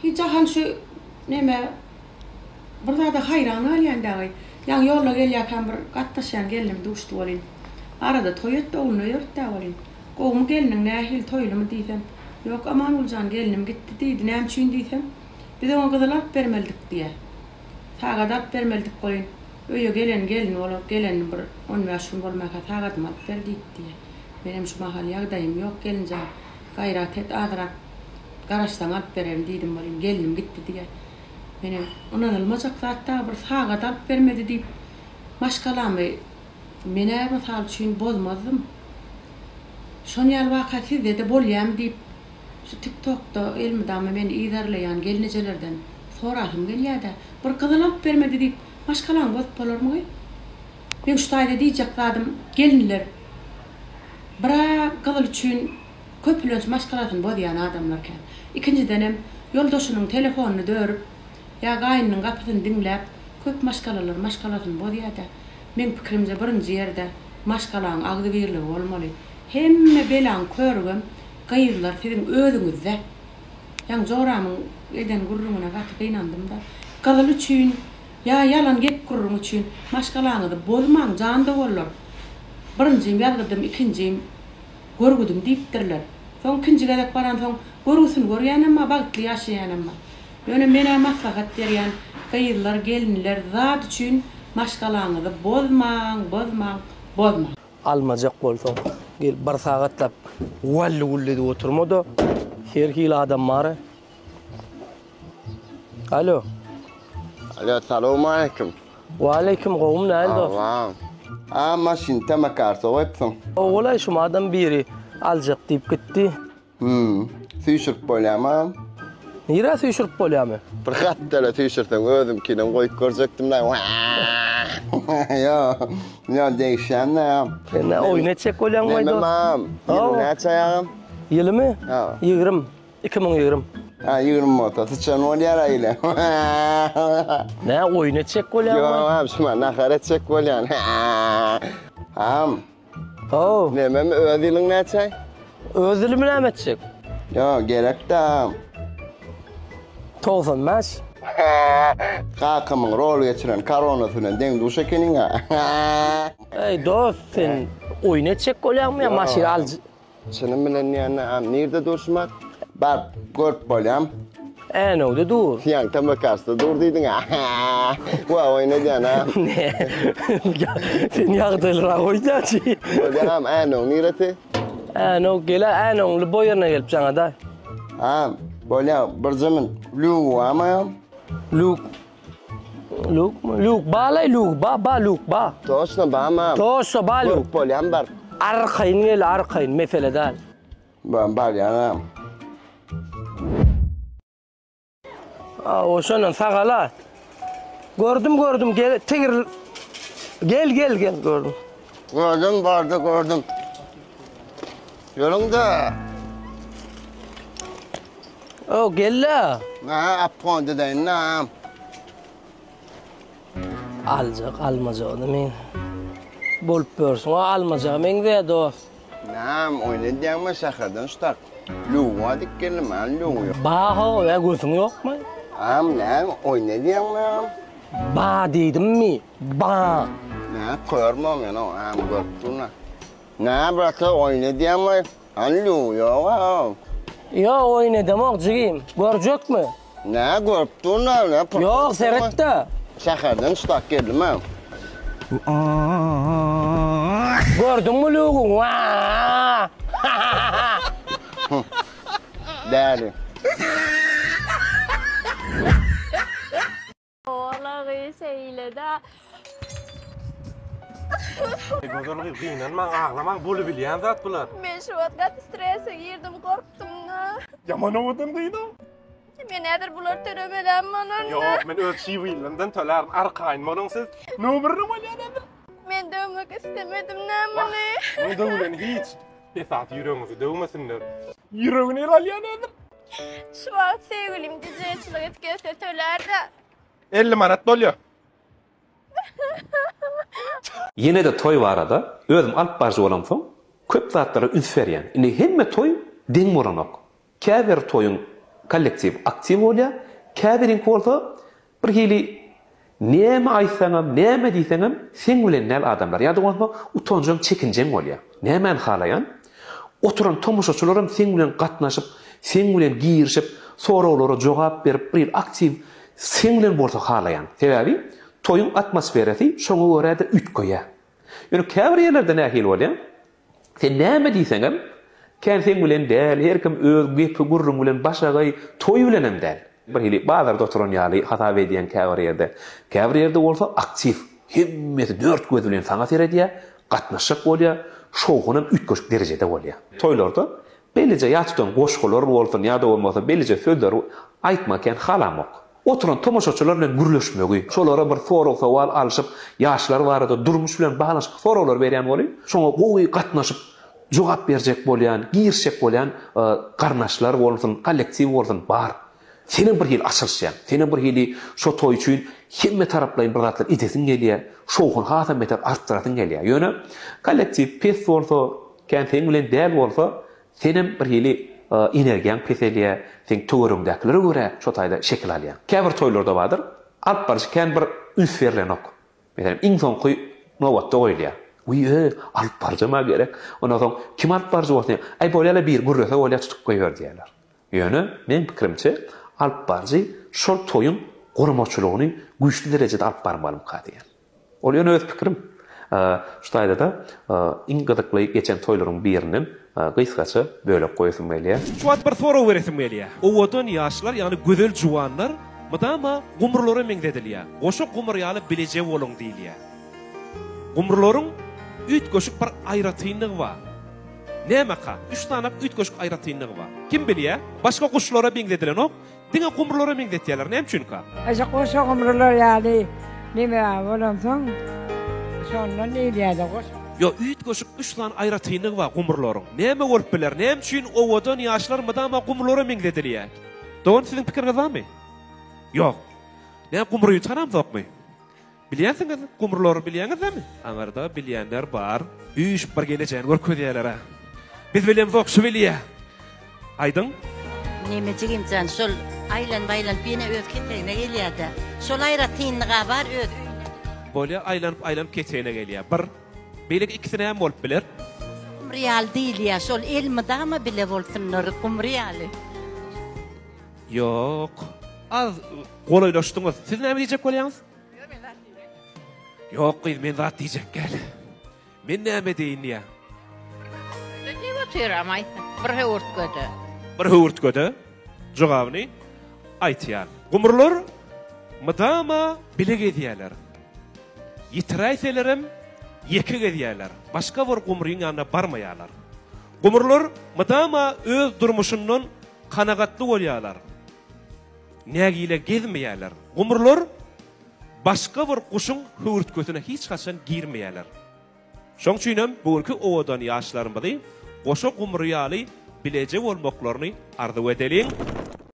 Hiç ahan şu neme burada da hayran alyan dağı. Yan yolla gelýärken bir gatdaşan geldim duştu bolin. Arada toyut da onu yurtda bolin. Qoğum gelinin nähil toylumy diýsem. Yok aman uljan gelinim gitti diýdi. Näme üçin diýsem. Biz ona gydalap bermeldik diýe. Tagadap bermeldik bolin. Öýe gelin bolup gelin bir 15 gün bolmaka tagadym alyp berdik diýe. Benim şu mahal ýagdaýym ýok gelinje gaýrat et adrak garaşdan alyp bererim diýdim bolin. Gelinim gitti diýe. Benim onan almazak zatda bir tagat alyp bermedi diýip maşgalamy mene masal üçin bozmadım. Şonyal waka sizde de bolýam diýip şu TikTok'da elmidamy meni iýerleýän gelnejelerden soralym gelýärdi. Bir gyzyl alyp bermedi diýip maşgalan bozup bolarmy? Men şu taýda diýjek zadym gelinler. Bira gyzyl üçin köpülenç maşgalatyn bozýan adamlarken. İkinciden hem yoldaşynyň telefonuny dörüp ya gaýnynyň gapysyny dinläp köp maşgalatyn bozýardy. Men pikirimje birinji ýerde maşgalaň agdy birligi bolmaly. Hemme belan körgüm gaýyrlar siziň özüňizde. Ýa-ni joramyň eden gurrumuna gaty gynandym da. Gyzyl üçin ya yalan gep gurrum üçin maşgalaňyzy bozmaň janda bolar. Birinjim ýagdym, ikinjim görgüdüm diýipdirler. Soň ikinji gezek baran soň görgüsün görýänemme bagtly ýaşaýanemme. Ýöne mene maslahat berýän gaýyrlar gelinler zat üçin maşgalaňyzy bozmaň. Almajak bolsaň gel bir sagatlap walli oturmada herkili adam mara. Alo. Alo, assalamu alaikum. Wa alaikum gowum näde? Allah. Maşin tema karsa wepsin. Olay şu adam biri aljak diýip gitdi. Süýşürp bolýarmy? Nire süýşürp bolýarmy? Bir hatda süýşürtüm özümkini goýup görjekdim da. Ya değişen ne? Ne oynatacak bolýan Ne mayda? mam? Näçe? Ýylymy? 20. 2020. 20 moto. Sıçan bolýar aýla. Ne oynatacak bolýan? Yo, şuma naharetçek bolýan. Neme özüliň näçe? Özülimi näme etjek? Yo, gerek da. 95. Kakamın rol geçiren koronasynyň deň duş ekeniňe. Ey dost, sen oynatacak bolýanmy ýa maşyny al? Senin bilen ýa-ni nerede durmak? Bar görüp bolýam. Näde dur? Ýa tamakasta dur diýdiň. Wa oynadýan ha. Sen ýagdaýlara oýdaçy. Bolýam nerede? Gele ly boýarna gelip jaňa da. Bolýam bir zaman Lugu ama. Luk ba. Toşna ba ma. Toşna ba Luk. Bolýam bar. Arkayn mesele dal. Bar ýa. Oşanan sagala. Gördüm gel tegir. Gel gördüm. Gördüm. Yolunda. Gel la. Apprendre deyin na. Almajak men. Bolup bersin, almajak men de dost. Nam oynadýanmy şäherden ştak. Lugu adyk gelmän lugu. Baho ya gözüň ýokmy? Nam oynadýanmy? Ba diýdim mi? Ba. Görmem ýa-ni görüpdürna. Brata oynadýanmy? Lugu ýok. Yo oynadam jigim. Görjekmi? Görüpdürna. Ýok, seretde. Şäherden ştak geldim. Gördüňmi lugu? Däli. Oğlağı seyle de. Gözünü gynanmaň, ağlamaň bolup bilýän zat bular. Men şu wagtda strese girdim, korktum da. Yaman owadan gyna. Men näder bular töremelän manan. Ýok, men öz şiwilenden tölärin arkaýyn siz. Nöbürni bolýan. Men dövmek istemedim näme. Men döwlen hiç. Esat ýüregiňizi döwmesinler. Ýüregini alýan edir. Şu wagt sevgilim dijeçilik etkese tölerdi. 50 manat bolýar. Yine de toy barada özüm alyp barjy bolam soň köp zatlara üns berýän. Indi hemme toy deň bolanok. Käbir toyun kollektiv aktiv bolýar. Käbirin bolsa bir hili näme aýsaňam, näme diýseňem sen bilen näl adamlar. Ýa-da bolsa utanjam, çekinjem bolýar. Näme halaýan? Oturan tomoşaçylarym sen bilen gatnaşyp, sen bilen girişip, soraglary jogap berip bir aktiv sen bilen bolsa halaýan. Sebäbi toyun atmosferasi şoňa görä ütköýär. Ýöne käbir ýerlerde nähil bolýar? Sen näme diýseňem, sen bilen däl, her kim öz gepi gurrun bilen başagay toy bilenem däl. Bir hili bazarda oturan ýaly hata edýän käbir ýerde bolsa aktiv, himmeti dört göz bilen saňa seredýär, gatnaşyk bolýar, şowgunam ütköşük derejede bolýar. Toylarda belije ýatydan goşgular bolsun, ýa-da bolmasa belije sözler aýtmakan halamok. Oturan tomoşaçylar bilen gürleşmegi, şolara bir sorag sowal alyşyp, ýaşlar barada durmuş bilen baglanşyk soraglar berýän boly, şoňa gowy gatnaşyp jogap berjek bolýan, girişek bolýan garnaşlar bolsun, kollektiv bolsun bar. Senin bir hil açılşyan, senin bir hili şo toy üçin himme taraplayın bir zatlar idesin gelýär, şowgun hata meter artdyratyn gelýär. Ýöne kollektiv pes bolsa, sen bilen däl bolsa, senin bir hili energiýaň peselýär, sen töwerüňdäkilere görä şo taýda şekil alýar. Käbir toylarda badyr, alp barjy kän bir üsferlenok. Meselem iň soňky nowatda goýulýar. Alp barjyma gerek. Ondan soň kim alp barjy bolsa, ay bolýala bir gurrese bolýar tutup goýýar diýerler. Ýöne men pikirimçe alp barjy şol toyun gorumaçylygyny güýçli derejede alp barmaly diýen. Ol ýöne öz pikirim. Şu taýda da iň gydykly geçen toylaryň birinin gysgaça bölep goýasym gelýär. Şu wagt bir sorag beresim gelýär. Owadan ýaşlar, ýani gözel juwanlar mydama gumurlary meňdedilýär. Goşa gumur ýaly bileje boluň diýilýär. Gumurlaryň üt goşuk bir aýratynlygy bar. Näme-ka? 3 tanak üt goşuk aýratynlygy bar. Kim bilýär? Başga guşlara meňdedilen ok, diňe gumurlara meňdetýärler. Näme üçinka? Aşa goşa gumurlar ýaly näme bolamsoň? Şondan diýilýär goş. Yo, üt goşuk 3 tan aýratynlygy bar gumurlaryň. Näme bolup biler? Näme üçin owadan ýaşlar mydama gumurlara meňdedilýär? Dogry siziň pikiriňiz barmy? Ýok. Näme gumurly tanamdykmy? Bilýänsiňiz, gumurlary bilýänizmi? Aňarda bilýänler bar. Üç bir geleceğin görkezýärler. Biz bilýän zok şu bilýär. Aýdyň? Näme diýimsen, şol aýlan baýlan bine öz ketene gelýärdi. Şol aýratynlyga bar öz. Bolýa aýlanyp ketene gelýär. Bir beýlik ikisine hem bolup biler. Real diýilýär, şol elmidama bile bolsunlar kumriýaly. Ýok. Az golaýlaşdyňyz. Siz näme diýjek bolýaňyz? Ýok, men zat diýjek gel. Men näme diýinýär? Bir hurtgöde jogabyny aýtýar. Gumurlar mydama bile gedýärler. Ýitiräýselerim ýeke gedýärler. Başga bir gumryň ýanyna barmaýarlar. Gumurlar mydama öz durmuşyndan kanagatly bolýarlar. Nägile gezmeýärler. Gumurlar başga bir guşuň hurtgötüne hiç haçan girmeýärler. Şoň üçin bugünkü owadan ýaşlarymyzy goşa gumry ýaly bileje bolmaklaryny arzu edelim.